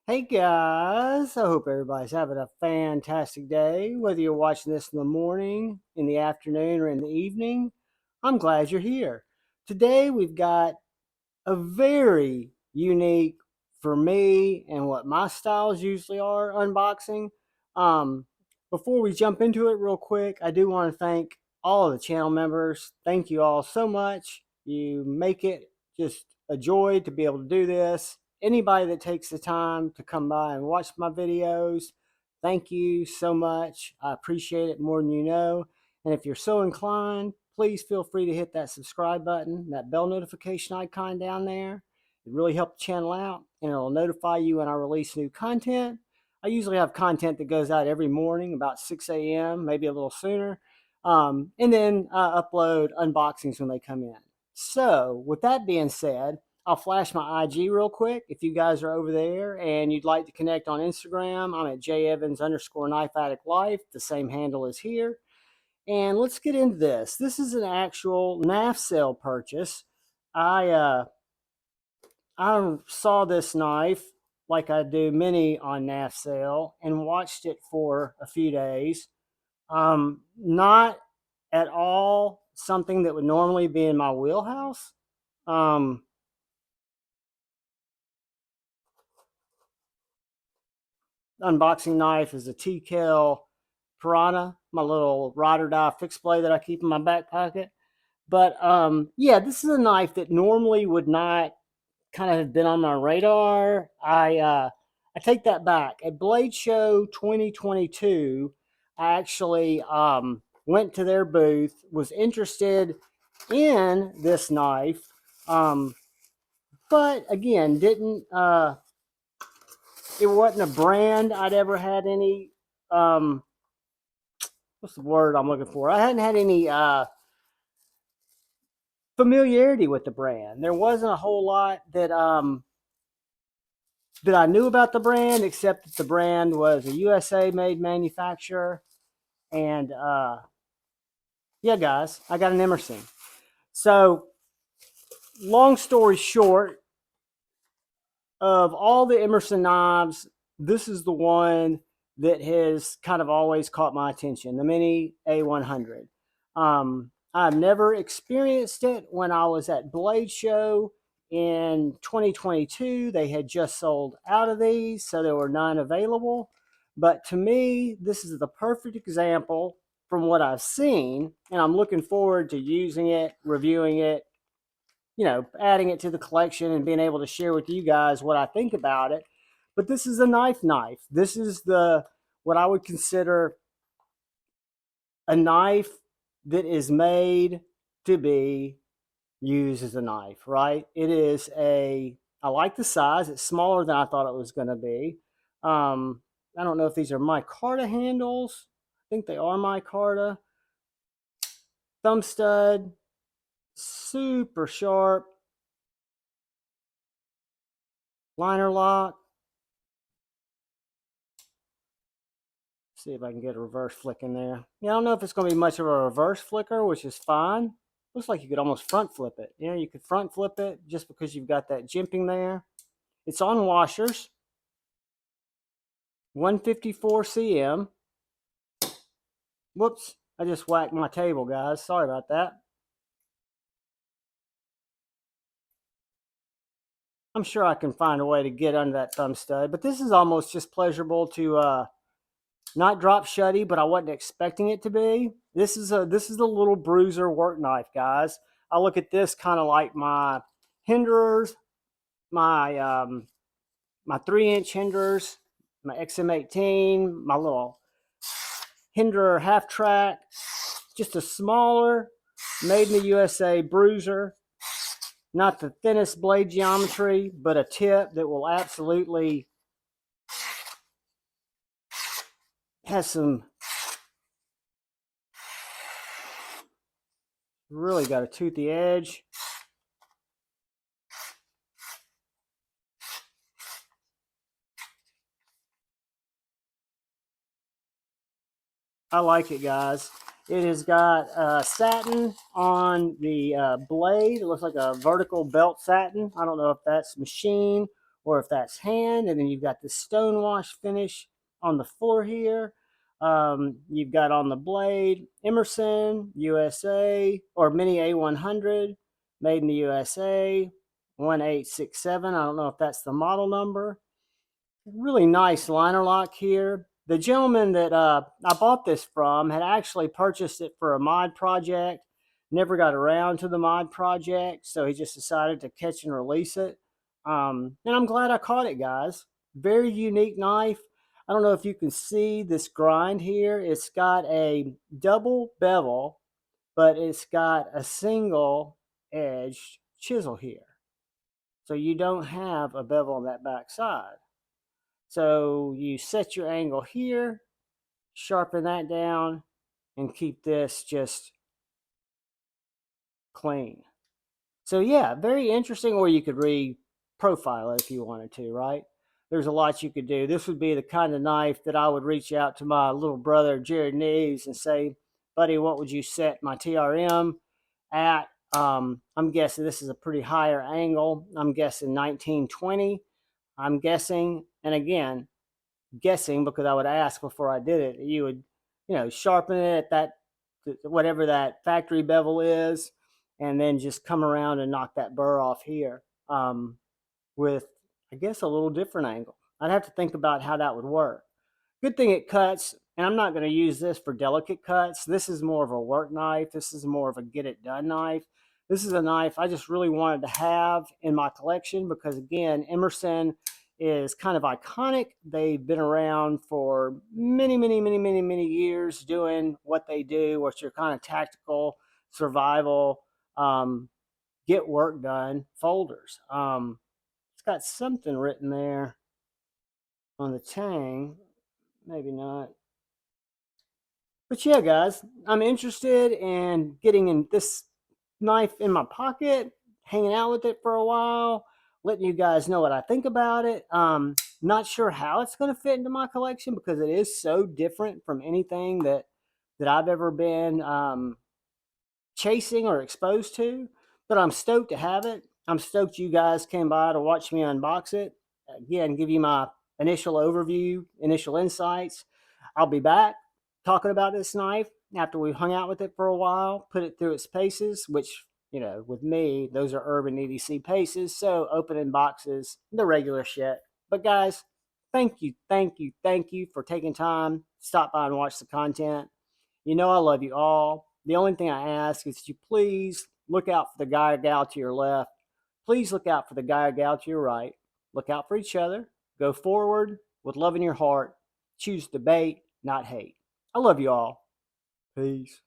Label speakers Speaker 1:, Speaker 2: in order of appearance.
Speaker 1: Hey guys, I hope everybody's having a fantastic day. Whether you're watching this in the morning, in the afternoon, or in the evening, I'm glad you're here. Today we've got a very unique for me and what my styles usually are unboxing. Um, Before we jump into it real quick, I do want to thank all of the channel members. Thank you all so much. You make it just a joy to be able to do this. Anybody that takes the time to come by and watch my videos, thank you so much. I appreciate it more than you know. And if you're so inclined, please feel free to hit that subscribe button, that bell notification icon down there. It really helps the channel out, and it'll notify you when I release new content. I usually have content that goes out every morning about 6 a.m., maybe a little sooner. And then I upload unboxings when they come in. So with that being said, I'll flash my IG real quick. If you guys are over there and you'd like to connect on Instagram, I'm at jevans_knifeaddictlife. The same handle is here. And let's get into this. This is an actual knife sale purchase. I uh, I saw this knife like I do many on NAF sale and watched it for a few days. Not at all something that would normally be in my wheelhouse. Um, Unboxing knife is a TKL Piranha, my little ride or die fixed blade that I keep in my back pocket. But yeah, this is a knife that normally would not kind of have been on my radar. I take that back. At Blade Show 2022, I actually went to their booth, was interested in this knife, um, but again, didn't. It wasn't a brand I'd ever had any. Um, what's the word I'm looking for? I hadn't had any familiarity with the brand. There wasn't a whole lot that I knew about the brand, except that the brand was a USA made manufacturer. And yeah, guys, I got an Emerson. So, long story short, of all the Emerson knives, this is the one that has kind of always caught my attention, the Mini A100. I've never experienced it. When I was at Blade Show in 2022, they had just sold out of these, so there were none available. But to me, this is the perfect example from what I've seen, and I'm looking forward to using it, reviewing it, adding it to the collection and being able to share with you guys what I think about it. But this is a knife. This is the what I would consider a knife that is made to be used as a knife, right? It is I like the size. It's smaller than I thought it was going to be. I don't know if these are micarta handles. I think they are micarta. Thumb stud, super sharp. Liner lock. See if I can get a reverse flick in there. Yeah, I don't know if it's going to be much of a reverse flicker, which is fine. Looks like you could almost front flip it. You could front flip it just because you've got that jimping there. It's on washers. 154 cm. Whoops, I just whacked my table, guys. Sorry about that. I'm sure I can find a way to get under that thumb stud, but this is almost just pleasurable to not drop shutty, but I wasn't expecting it to be. This is a little bruiser work knife, guys. I look at this kind of like my hinderers, my 3-inch hinderers, my XM18, my little hinderer half track, just a smaller, made in the USA bruiser. Not the thinnest blade geometry, but a tip that will absolutely has some really got a toothy edge. I like it, guys. It has got satin on the blade. It looks like a vertical belt satin. I don't know if that's machine or if that's hand. And then you've got the stonewash finish on the floor here. You've got on the blade Emerson USA or Mini A100, made in the USA, 1867. I don't know if that's the model number. Really nice liner lock here. The gentleman that I bought this from had actually purchased it for a mod project, never got around to the mod project, so he just decided to catch and release it. And I'm glad I caught it, guys. Very unique knife. I don't know if you can see this grind here. It's got a double bevel, but it's got a single edged chisel here. So you don't have a bevel on that back side. So you set your angle here, sharpen that down, and keep this just clean. So yeah, very interesting, or you could re-profile it if you wanted to, right? There's a lot you could do. This would be the kind of knife that I would reach out to my little brother, Jared Knives, and say, buddy, what would you set my TRM at? I'm guessing this is a pretty higher angle. I'm guessing 1920. I'm guessing, and again, guessing because I would ask before I did it. You would, sharpen it at that, whatever that factory bevel is, and then just come around and knock that burr off here with, I guess, a little different angle. I'd have to think about how that would work. Good thing it cuts, and I'm not going to use this for delicate cuts. This is more of a work knife. This is more of a get it done knife. This is a knife I just really wanted to have in my collection because, again, Emerson is kind of iconic. They've been around for many, many, many, many, many years doing what they do, which are kind of tactical survival, get work done folders. It's got something written there on the tang. Maybe not. But yeah, guys, I'm interested in getting in this knife in my pocket, hanging out with it for a while, letting you guys know what I think about it. Not sure how it's going to fit into my collection because it is so different from anything that I've ever been chasing or exposed to, but I'm stoked to have it. I'm stoked you guys came by to watch me unbox it. Again, give you my initial overview, initial insights. I'll be back talking about this knife after we've hung out with it for a while, put it through its paces, which, with me, those are Urban EDC paces. So opening boxes, the regular shit. But guys, thank you, thank you, thank you for taking time to stop by and watch the content. You know I love you all. The only thing I ask is that you please look out for the guy or gal to your left. Please look out for the guy or gal to your right. Look out for each other. Go forward with love in your heart. Choose debate, not hate. I love you all. Peace.